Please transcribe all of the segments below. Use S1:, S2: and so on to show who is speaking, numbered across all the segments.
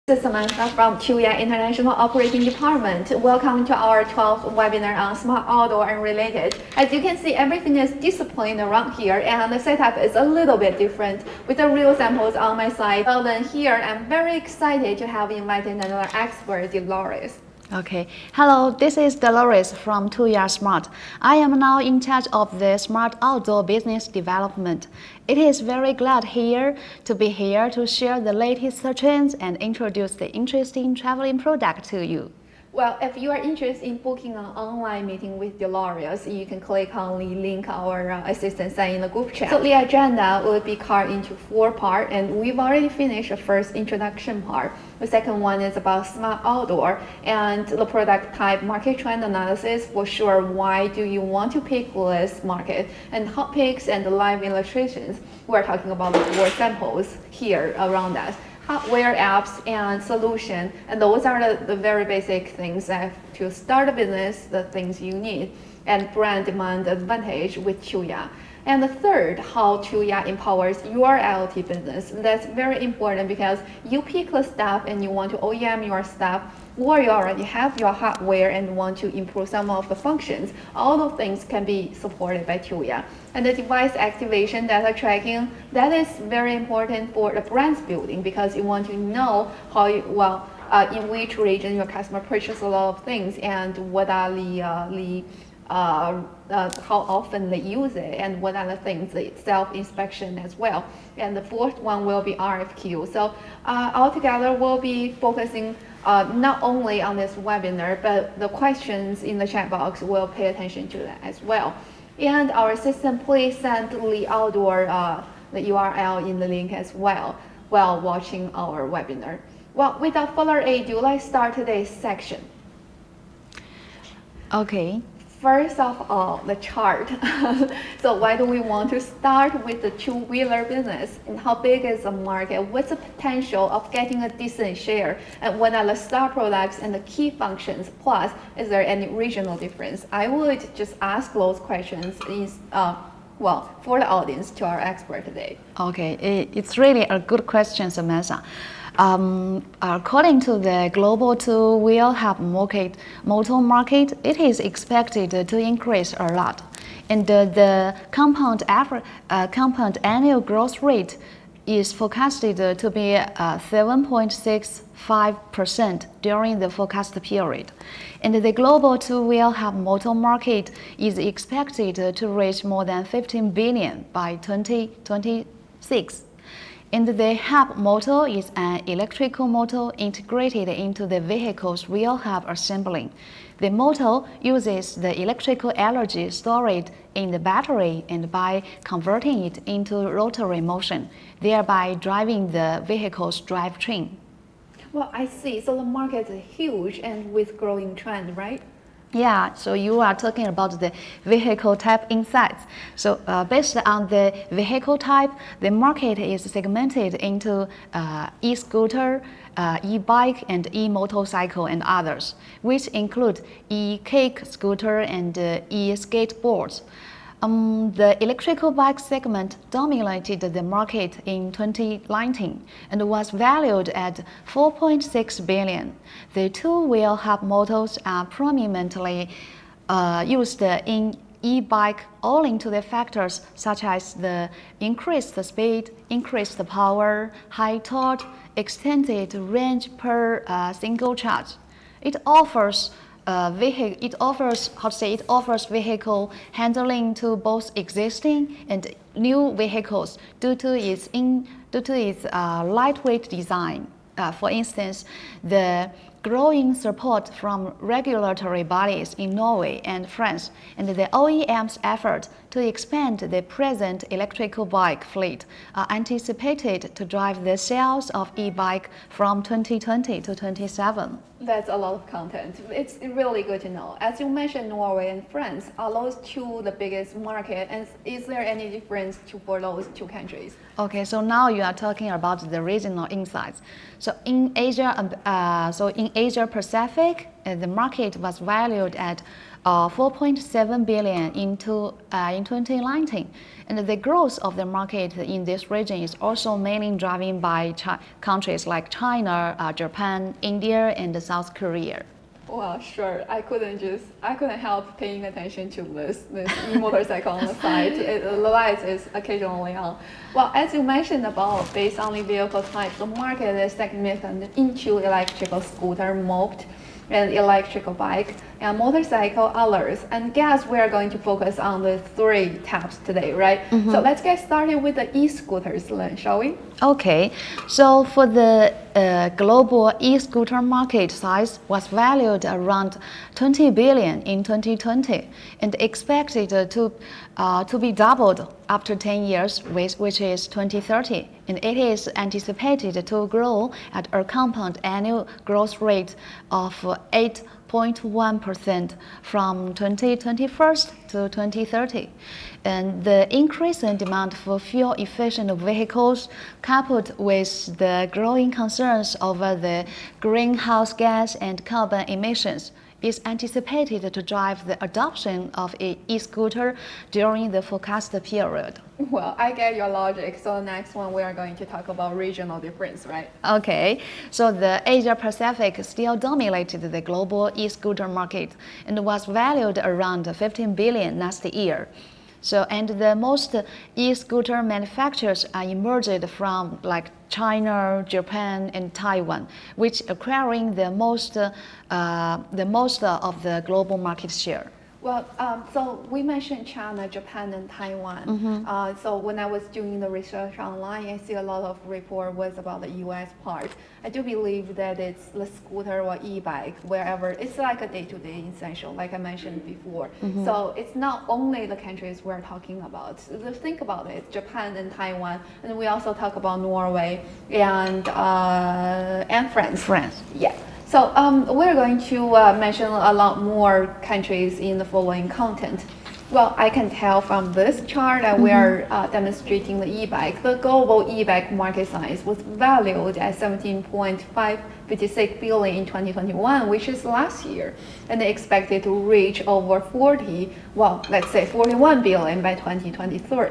S1: This is Samantha from CAGR International Operating Department. Welcome to our 12th webinar on smart outdoor and related. As you can see, everything is disciplined around here, and the setup is a little bit different with the real samples on my side. Well, then here, I'm very excited to have invited another expert, Dolores.
S2: Okay, hello, this is Dolores from CAGR Smart. I am now in charge of the smart outdoor business development. It is very glad to be here to share the latest trends and introduce the interesting traveling product to you.
S1: Well, if you are interested in booking an online meeting with Dolores, you can click on the link our assistant sent in the group chat. So the agenda will be cut into 4 parts, and we've already finished the first introduction part. The second one is about smart outdoor and the product type market trend analysis. For sure, why do you want to pick this market? And hot picks and live illustrations. We're talking about the 4 samples here around us. Hardware, apps, and solution, and those are the very basic things that to start a business, the things you need, and brand demand advantage with CAGR. And the third, how CAGR empowers your IoT business. That's very important because you pick the stuff and you want to OEM your stuff, or you already have your hardware and want to improve some of the functions. All those things can be supported by CAGR. And the device activation, data tracking, that is very important for the brand's building because you want to know how in which region your customer purchase a lot of things and what are how often they use it and what are the things, the self-inspection as well. And the fourth one will be RFQ. So altogether we'll be focusing not only on this webinar, but the questions in the chat box will pay attention to that as well. And our assistant, please send the outdoor the URL in the link as well while watching our webinar. Well, without further ado, let's start today's section.
S2: Okay.
S1: First of all, the chart. So why do we want to start with the two-wheeler business? And how big is the market? What's the potential of getting a decent share? And what are the star products and the key functions? Plus, is there any regional difference? I would just ask those questions for the audience to our expert today.
S2: Okay, it's really a good question, Samantha. According to the global two-wheel motor market, it is expected to increase a lot, and the compound annual growth rate is forecasted to be 7.65% during the forecast period. And the global two-wheel motor market is expected to reach more than 15 billion by 2026. And the hub motor is an electrical motor integrated into the vehicle's wheel hub assembly. The motor uses the electrical energy stored in the battery and by converting it into rotary motion, thereby driving the vehicle's drivetrain.
S1: Well, I see. So the market is huge and with growing trend, right?
S2: Yeah, so you are talking about the vehicle type insights. So based on the vehicle type, the market is segmented into e-scooter, e-bike, and e-motorcycle and others, which include e-kick scooter and e-skateboards. The electrical bike segment dominated the market in 2019 and was valued at 4.6 billion. The two-wheel hub motors are prominently used in e-bike owing to the factors such as the increased speed, increased power, high torque, extended range per single charge. It offers vehicle handling to both existing and new vehicles due to its lightweight design. For instance, the growing support from regulatory bodies in Norway and France and the OEM's effort to expand the present electrical bike fleet are anticipated to drive the sales of e-bike from 2020 to 27.
S1: That's a lot of content. It's really good to know. As you mentioned, Norway and France, are those two the biggest market? And is there any difference for those two countries?
S2: Okay, so now you are talking about the regional insights. So in Asia Pacific, the market was valued at 4.7 billion in 2019. And the growth of the market in this region is also mainly driven by countries like China, Japan, India, and South Korea.
S1: Well, sure. I couldn't help paying attention to this e-motorcycle on the side. The lights is occasionally on. Well, as you mentioned about based on the vehicle type, the market is segmented into electrical scooter, moped, and electrical bike, and motorcycle, others. And guess we are going to focus on the three types today, right? So let's get started with the e-scooters, then, shall we?
S2: Okay, so for the global e-scooter market size was valued around 20 billion in 2020 and expected to be doubled after 10 years, which is 2030. And it is anticipated to grow at a compound annual growth rate of 8.1% from 2021 to 2030. And the increase in demand for fuel-efficient vehicles, coupled with the growing concerns over the greenhouse gas and carbon emissions, is anticipated to drive the adoption of an e-scooter during the forecast period.
S1: Well, I get your logic. So the next one we are going to talk about regional difference, right?
S2: Okay, so the Asia Pacific still dominated the global e-scooter market and was valued around 15 billion last year. So, and the most e-scooter manufacturers are emerged from like China, Japan, and Taiwan, which acquiring the most of the global market share.
S1: Well, so we mentioned China, Japan, and Taiwan. So when I was doing the research online, I see a lot of report was about the U.S. part. I do believe that it's the scooter or e-bike, wherever. It's like a day-to-day essential, like I mentioned before. So it's not only the countries we're talking about. So think about it, Japan and Taiwan, and we also talk about Norway and France.
S2: France.
S1: Yeah. So we're going to mention a lot more countries in the following content. Well, I can tell from this chart that we are demonstrating the e-bike. The global e-bike market size was valued at 17.56 billion in 2021, which is last year, and they expected to reach over 41 billion by 2023,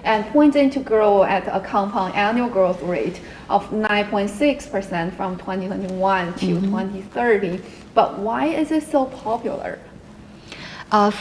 S1: and pointing to grow at a compound annual growth rate of 9.6% from 2021 to 2030. But why is it so popular?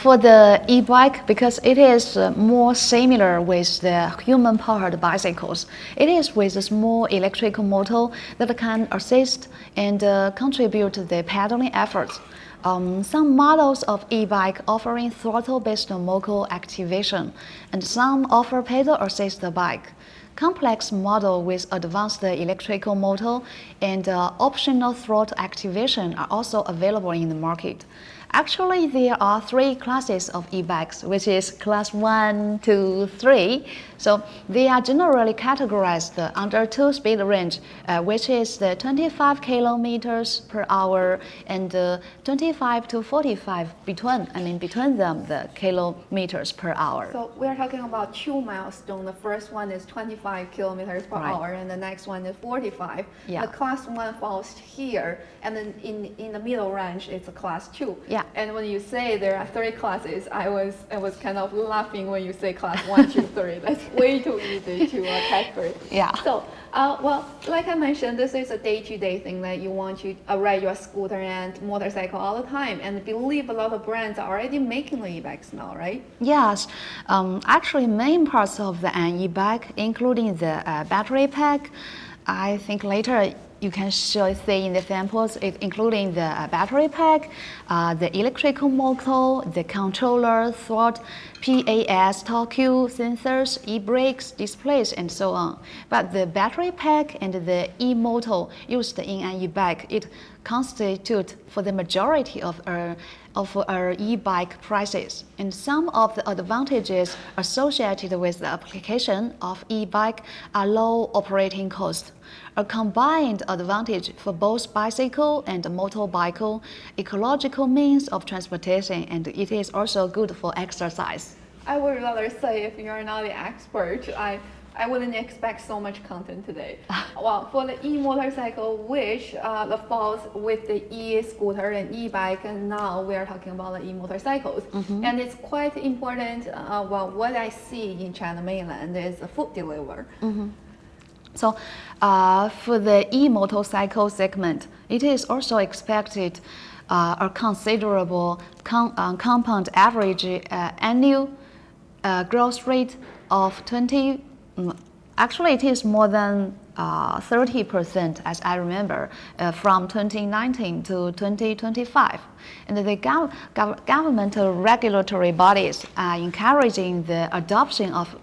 S2: For the e-bike, because it is more similar with the human-powered bicycles. It is with a small electrical motor that can assist and contribute to the pedaling efforts. Some models of e-bike offering throttle-based motor activation, and some offer pedal-assist bike. Complex model with advanced electrical motor and optional throttle activation are also available in the market. Actually, there are three classes of e-bikes, which is class 1, 2, 3. So they are generally categorized under two speed range, which is the 25 kilometers per hour and 25 to 45 between them the kilometers per hour.
S1: So we're talking about two milestones. The first one is 25 kilometers per hour, and the next one is 45.
S2: Yeah.
S1: The class 1 falls here, and then in the middle range, it's a class 2.
S2: Yeah.
S1: And when you say there are three classes, I was kind of laughing when you say class 1, 2, 3. That's way too easy to categorize.
S2: Yeah.
S1: So, well, like I mentioned, this is a day-to-day thing that you want to ride your scooter and motorcycle all the time. And I believe a lot of brands are already making the e-bikes now, right?
S2: Yes. Actually, main parts of the e-bike, including the battery pack, I think later you can see in the samples, including the battery pack, the electrical motor, the controller, throttle, PAS, torque sensors, e-brakes, displays, and so on. But the battery pack and the e-motor used in an e-bike, it constitute for the majority of our e-bike prices. And some of the advantages associated with the application of e-bike are low operating cost, a combined advantage for both bicycle and motorbike, ecological means of transportation, and it is also good for exercise.
S1: I would rather say if you're not the expert, I wouldn't expect so much content today. Well, for the e-motorcycle, which falls with the e-scooter and e-bike, and now we are talking about the e-motorcycles. And it's quite important. Well, what I see in China mainland is a food delivery.
S2: So for the e-motorcycle segment, it is also expected a considerable compound average annual growth rate of 20. Actually, it is more than 30%, as I remember, from 2019 to 2025. And the governmental regulatory bodies are encouraging the adoption of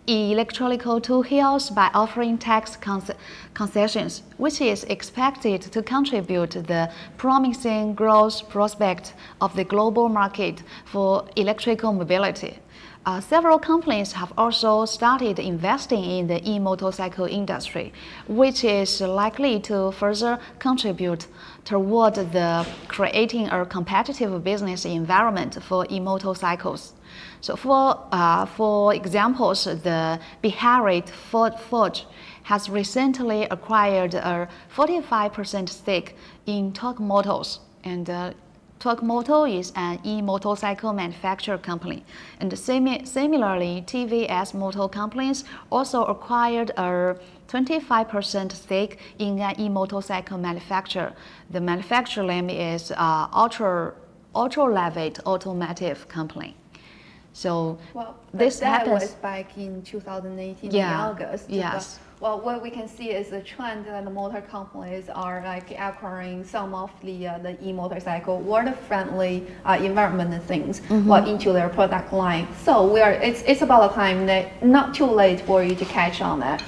S2: electrical vehicles by offering tax concessions, which is expected to contribute to the promising growth prospect of the global market for electrical mobility. Several companies have also started investing in the e-motorcycle industry, which is likely to further contribute toward the creating a competitive business environment for e-motorcycles. So for examples, the Bihari Forge has recently acquired a 45% stake in Torque Motors, and Torque Motor is an e-motorcycle manufacturer company. And similarly, TVS Motor Companies also acquired a 25% stake in an e-motorcycle manufacturer. The manufacturer name is Ultralight Automotive Company. So
S1: well,
S2: this
S1: that
S2: happens.
S1: was back in 2018 in
S2: Yeah,
S1: August.
S2: yes.
S1: Well, what we can see is the trend that the motor companies are like acquiring some of the e-motorcycle water-friendly environment things into their product line. So it's about a time that not too late for you to catch on that.